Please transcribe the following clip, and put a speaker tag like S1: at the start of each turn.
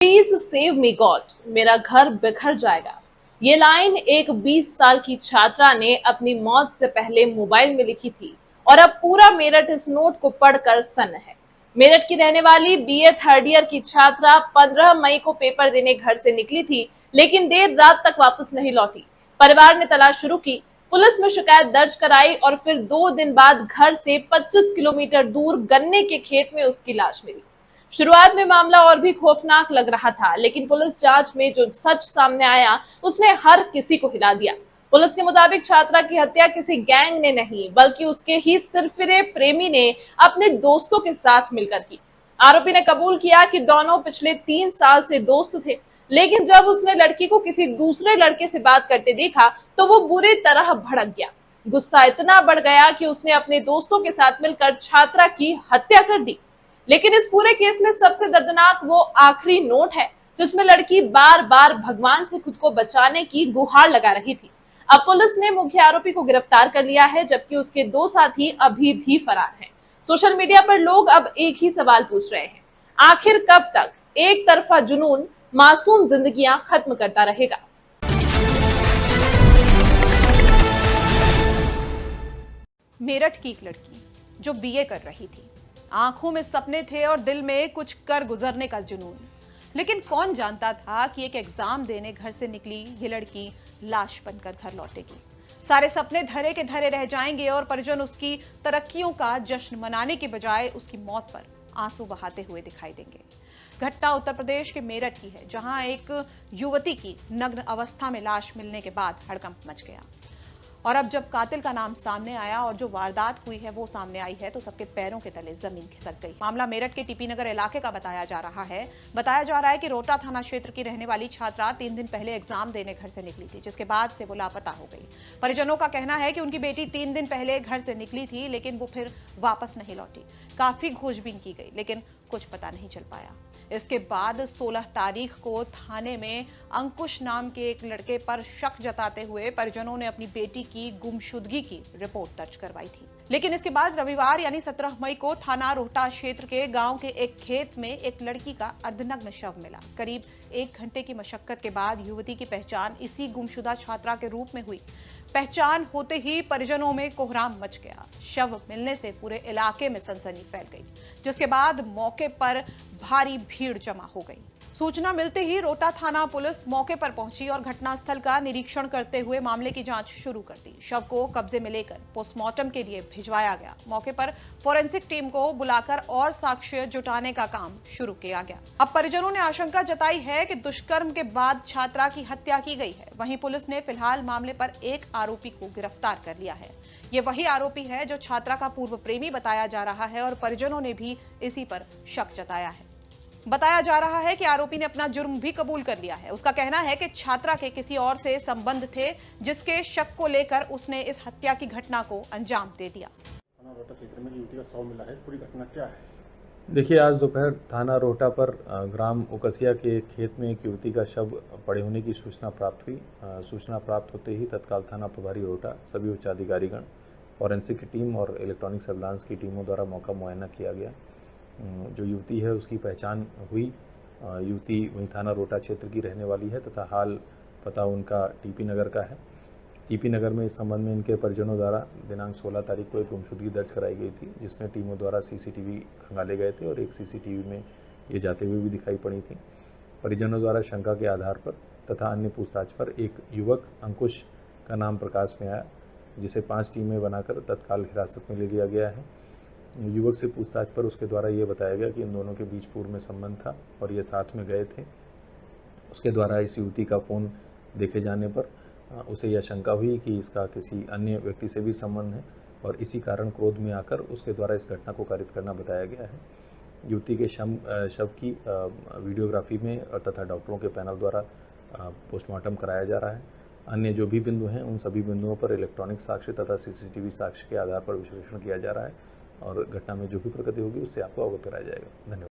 S1: Please save me God, मेरा घर बिखर जाएगा। ये लाइन एक 20 साल की छात्रा ने अपनी मौत से पहले मोबाइल में लिखी थी और अब पूरा मेरठ इस नोट को पढ़कर सन्न है। मेरठ की रहने वाली बीए थर्ड ईयर की छात्रा 15 मई को पेपर देने घर से निकली थी, लेकिन देर रात तक वापस नहीं लौटी। परिवार ने तलाश शुरू की, पुलिस में शिकायत दर्ज कराई और फिर 2 दिन बाद घर से 25 किलोमीटर दूर गन्ने के खेत में उसकी लाश मिली। शुरुआत में मामला और भी खौफनाक लग रहा था, लेकिन पुलिस जांच में जो सच सामने आया उसने हर किसी को हिला दिया। पुलिस के मुताबिक छात्रा की हत्या किसी गैंग ने नहीं, बल्कि उसके ही सिरफिरे प्रेमी ने अपने दोस्तों के साथ मिलकर की। आरोपी ने कबूल किया कि दोनों पिछले 3 साल से दोस्त थे, लेकिन जब उसने लड़की को किसी दूसरे लड़के से बात करते देखा तो वो बुरी तरह भड़क गया। गुस्सा इतना बढ़ गया कि उसने अपने दोस्तों के साथ मिलकर छात्रा की हत्या कर दी। लेकिन इस पूरे केस में सबसे दर्दनाक वो आखिरी नोट है जिसमें लड़की बार बार भगवान से खुद को बचाने की गुहार लगा रही थी। अब पुलिस ने मुख्य आरोपी को गिरफ्तार कर लिया है, जबकि उसके 2 साथी अभी भी फरार हैं। सोशल मीडिया पर लोग अब एक ही सवाल पूछ रहे हैं, आखिर कब तक एक तरफा जुनून मासूम जिंदगियां खत्म करता रहेगा।
S2: मेरठ की एक लड़की जो बीए कर रही थी, आंखों में सपने थे और दिल में कुछ कर गुजरने का जुनून। लेकिन कौन जानता था कि एक एग्जाम देने घर से निकली ये लड़की लाश बनकर घर लौटेगी। सारे सपने धरे के धरे रह जाएंगे और परिजन उसकी तरक्कियों का जश्न मनाने के बजाय उसकी मौत पर आंसू बहाते हुए दिखाई देंगे। घटना उत्तर प्रदेश के मेरठ की है, जहां एक युवती की नग्न अवस्था में लाश मिलने के बाद हड़कंप मच गया। और अब जब कातिल का नाम सामने आया और जो वारदात हुई है वो सामने आई है, तो सबके पैरों के तले जमीन खिसक गई। मामला मेरठ के टीपी नगर इलाके का बताया जा रहा है। बताया जा रहा है कि रोटा थाना क्षेत्र की रहने वाली छात्रा 3 दिन पहले एग्जाम देने घर से निकली थी, जिसके बाद से वो लापता हो गई। परिजनों का कहना है कि उनकी बेटी 3 दिन पहले घर से निकली थी, लेकिन वो फिर वापस नहीं लौटी। काफी खोजबीन की गई, लेकिन कुछ पता नहीं चल पाया। इसके बाद 16 तारीख को थाने में अंकुश नाम के एक लड़के पर शक जताते हुए परिजनों ने अपनी बेटी की गुमशुदगी की रिपोर्ट दर्ज करवाई थी। लेकिन इसके बाद रविवार यानी 17 मई को थाना रोहटा क्षेत्र के गांव के एक खेत में एक लड़की का अर्धनग्न शव मिला। करीब 1 घंटे की मशक्कत के बाद युवती की पहचान इसी गुमशुदा छात्रा के रूप में हुई। पहचान होते ही परिजनों में कोहराम मच गया। शव मिलने से पूरे इलाके में सनसनी फैल गई, जिसके बाद मौके पर भारी भीड़ जमा हो गई। सूचना मिलते ही रोटा थाना पुलिस मौके पर पहुंची और घटनास्थल का निरीक्षण करते हुए मामले की जांच शुरू कर दी। शव को कब्जे में लेकर पोस्टमार्टम के लिए भिजवाया गया। मौके पर फोरेंसिक टीम को बुलाकर और साक्ष्य जुटाने का काम शुरू किया गया। अब परिजनों ने आशंका जताई है कि दुष्कर्म के बाद छात्रा की हत्या की गई है। वहीं पुलिस ने फिलहाल मामले पर एक आरोपी को गिरफ्तार कर लिया है। ये वही आरोपी है जो छात्रा का पूर्व प्रेमी बताया जा रहा है और परिजनों ने भी इसी पर शक जताया है। बताया जा रहा है कि आरोपी ने अपना जुर्म भी कबूल कर लिया है। उसका कहना है कि छात्रा के किसी और से संबंध थे, जिसके शक को लेकर उसने इस हत्या की घटना को अंजाम दे दिया।
S3: थाना रोहटा क्षेत्र में युवती का शव मिला है, पूरी घटना क्या है?
S4: देखिए, आज दोपहर थाना रोहटा पर ग्राम उकसिया के खेत में एक युवती का शव पड़े होने की सूचना प्राप्त हुई। सूचना प्राप्त होते ही तत्काल थाना प्रभारी रोहटा, सभी उच्च अधिकारीगण, फॉरेंसिक की टीम और इलेक्ट्रॉनिक सर्विलांस की टीमों द्वारा मौका मुआयना किया गया। जो युवती है उसकी पहचान हुई। युवती वहीं थाना रोहटा क्षेत्र की रहने वाली है तथा हाल पता उनका टीपी नगर का है। टीपी नगर में इस संबंध में इनके परिजनों द्वारा दिनांक 16 तारीख को एक गुमशुदगी दर्ज कराई गई थी, जिसमें टीमों द्वारा सीसीटीवी खंगाले गए थे और एक सीसीटीवी में ये जाते हुए भी दिखाई पड़ी थी। परिजनों द्वारा शंका के आधार पर तथा अन्य पूछताछ पर एक युवक अंकुश का नाम प्रकाश में आया, जिसे 5 टीमें बनाकर तत्काल हिरासत में ले लिया गया है। युवक से पूछताछ पर उसके द्वारा ये बताया गया कि इन दोनों के बीच पूर्व में संबंध था और ये साथ में गए थे। उसके द्वारा इस युवती का फ़ोन देखे जाने पर उसे यह शंका हुई कि इसका किसी अन्य व्यक्ति से भी संबंध है और इसी कारण क्रोध में आकर उसके द्वारा इस घटना को कारित करना बताया गया है। युवती के शव की वीडियोग्राफी में तथा डॉक्टरों के पैनल द्वारा पोस्टमार्टम कराया जा रहा है। अन्य जो भी बिंदु हैं उन सभी बिंदुओं पर इलेक्ट्रॉनिक साक्ष्य तथा सीसीटीवी साक्ष्य के आधार पर विश्लेषण किया जा रहा है और घटना में जो भी प्रगति होगी उससे आपको अवगत कराया जाएगा। धन्यवाद।